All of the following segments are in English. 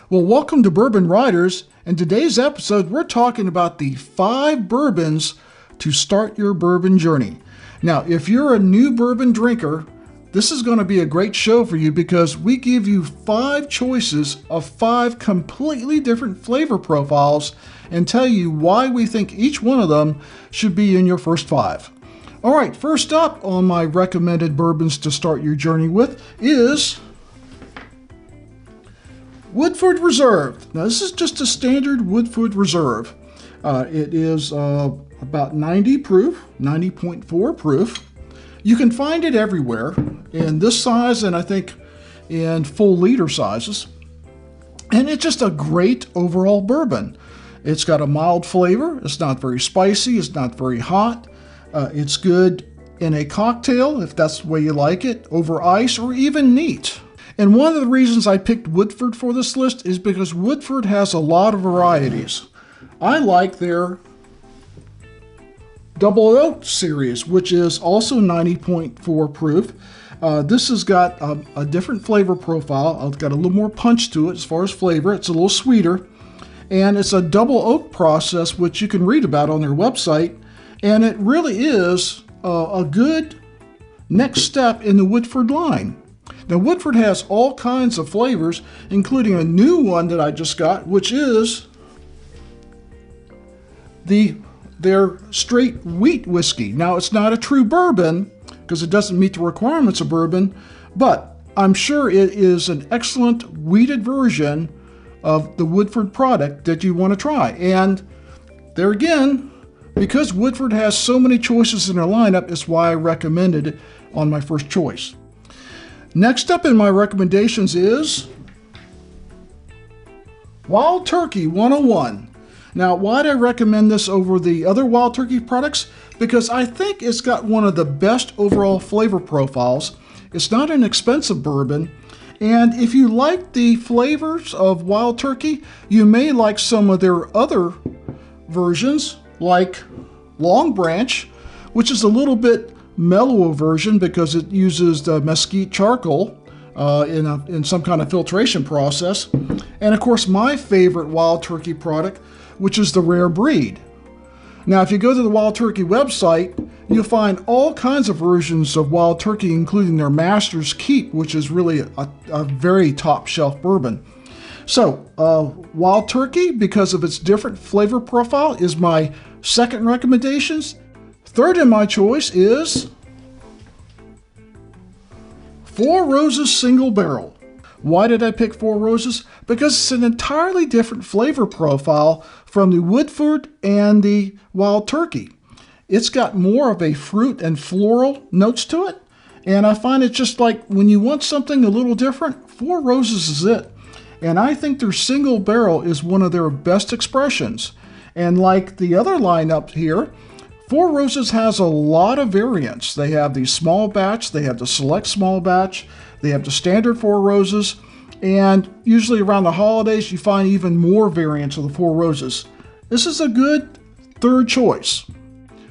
Well, welcome to Bourbon Riders. In today's episode, we're talking about the 5 bourbons to start your bourbon journey. Now, if you're a new bourbon drinker, this is going to be a great show for you because we give you 5 choices of 5 completely different flavor profiles and tell you why we think each one of them should be in your first 5. All right, first up on my recommended bourbons to start your journey with is Woodford Reserve. Now, this is just a standard Woodford Reserve. It is about 90 proof, 90.4 proof. You can find it everywhere in this size and I think in full liter sizes. And it's just a great overall bourbon. It's got a mild flavor. It's not very spicy. It's not very hot. It's good in a cocktail, if that's the way you like it, over ice, or even neat. And one of the reasons I picked Woodford for this list is because Woodford has a lot of varieties. I like their Double Oak series, which is also 90.4 proof. This has got a different flavor profile. It's got a little more punch to it as far as flavor. It's a little sweeter. And it's a double oak process, which you can read about on their website. And it really is a good next step in the Woodford line. Now, Woodford has all kinds of flavors, including a new one that I just got, which is their straight wheat whiskey. Now, it's not a true bourbon because it doesn't meet the requirements of bourbon, but I'm sure it is an excellent wheated version of the Woodford product that you want to try. And there again, because Woodford has so many choices in their lineup, is why I recommended it on my first choice. Next up in my recommendations is Wild Turkey 101. Now, why'd I recommend this over the other Wild Turkey products? Because I think it's got one of the best overall flavor profiles. It's not an expensive bourbon. And if you like the flavors of Wild Turkey, you may like some of their other versions, like Long Branch, which is a little bit mellower version because it uses the mesquite charcoal in some kind of filtration process. And of course, my favorite Wild Turkey product, which is the Rare Breed. Now, if you go to the Wild Turkey website, you'll find all kinds of versions of Wild Turkey, including their Master's Keep, which is really a very top shelf bourbon. So, Wild Turkey, because of its different flavor profile, is my second recommendations. Third in my choice is Four Roses Single Barrel. Why did I pick Four Roses? Because it's an entirely different flavor profile from the Woodford and the Wild Turkey. It's got more of a fruit and floral notes to it. And I find it just like when you want something a little different, Four Roses is it. And I think their single barrel is one of their best expressions. And like the other lineup here, Four Roses has a lot of variants. They have the small batch, they have the select small batch, they have the standard Four Roses, and usually around the holidays you find even more variants of the Four Roses. This is a good third choice.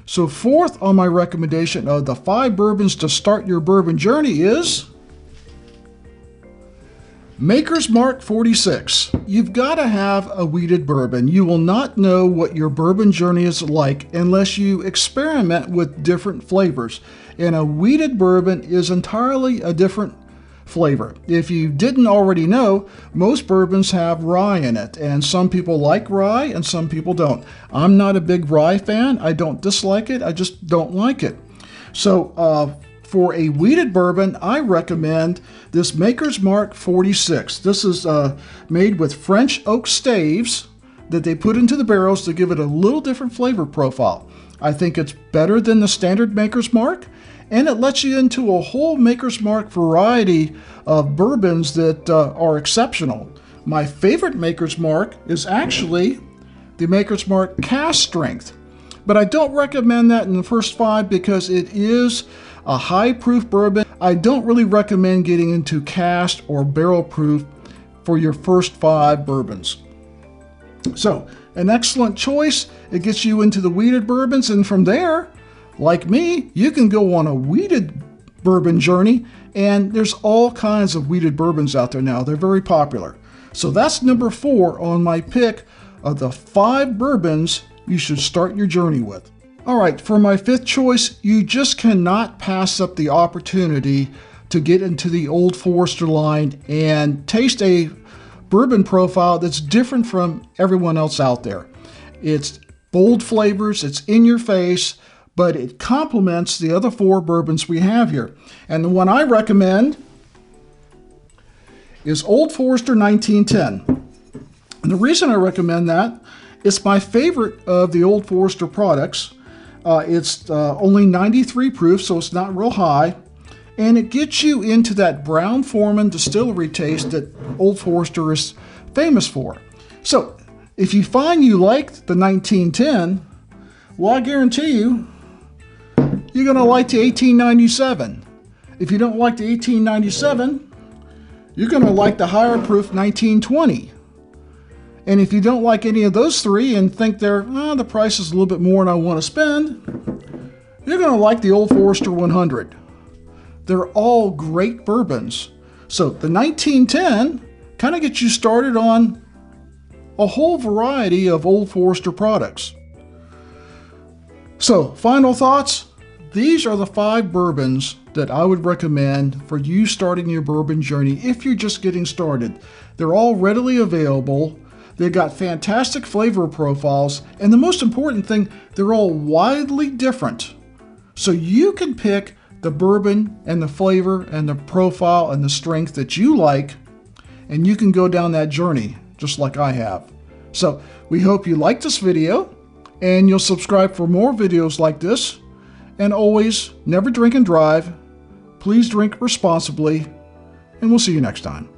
So fourth on my recommendation of the 5 bourbons to start your bourbon journey is Maker's Mark 46. You've got to have a wheated bourbon. You will not know what your bourbon journey is like unless you experiment with different flavors. And a wheated bourbon is entirely a different flavor. If you didn't already know, most bourbons have rye in it, and some people like rye and some people don't. I'm not a big rye fan. I don't dislike it. I just don't like it. So, for a wheated bourbon, I recommend this Maker's Mark 46. This is made with French oak staves that they put into the barrels to give it a little different flavor profile. I think it's better than the standard Maker's Mark, and it lets you into a whole Maker's Mark variety of bourbons that are exceptional. My favorite Maker's Mark is actually the Maker's Mark Cask Strength, but I don't recommend that in the first 5 because it is a high proof bourbon. I don't really recommend getting into cast or barrel proof for your first 5 bourbons. So, an excellent choice. It gets you into the wheated bourbons, and from there, like me, you can go on a wheated bourbon journey, and there's all kinds of wheated bourbons out there now. They're very popular. So that's number 4 on my pick of the 5 bourbons you should start your journey with. All right, for my 5th choice, you just cannot pass up the opportunity to get into the Old Forester line and taste a bourbon profile that's different from everyone else out there. It's bold flavors, it's in your face, but it complements the other 4 bourbons we have here. And the one I recommend is Old Forester 1910. And the reason I recommend that, it's my favorite of the Old Forester products. It's only 93 proof, so it's not real high. And it gets you into that Brown-Forman distillery taste that Old Forester is famous for. So if you find you like the 1910, well, I guarantee you, you're going to like the 1897. If you don't like the 1897, you're going to like the higher proof 1920. And if you don't like any of those 3 and think the price is a little bit more than I want to spend, you're going to like the Old Forester 100. They're all great bourbons. So the 1910 kind of gets you started on a whole variety of Old Forester products. So final thoughts. These are the 5 bourbons that I would recommend for you starting your bourbon journey if you're just getting started. They're all readily available. They've got fantastic flavor profiles. And the most important thing, they're all widely different. So you can pick the bourbon and the flavor and the profile and the strength that you like, and you can go down that journey just like I have. So we hope you like this video and you'll subscribe for more videos like this. And always, never drink and drive. Please drink responsibly, and we'll see you next time.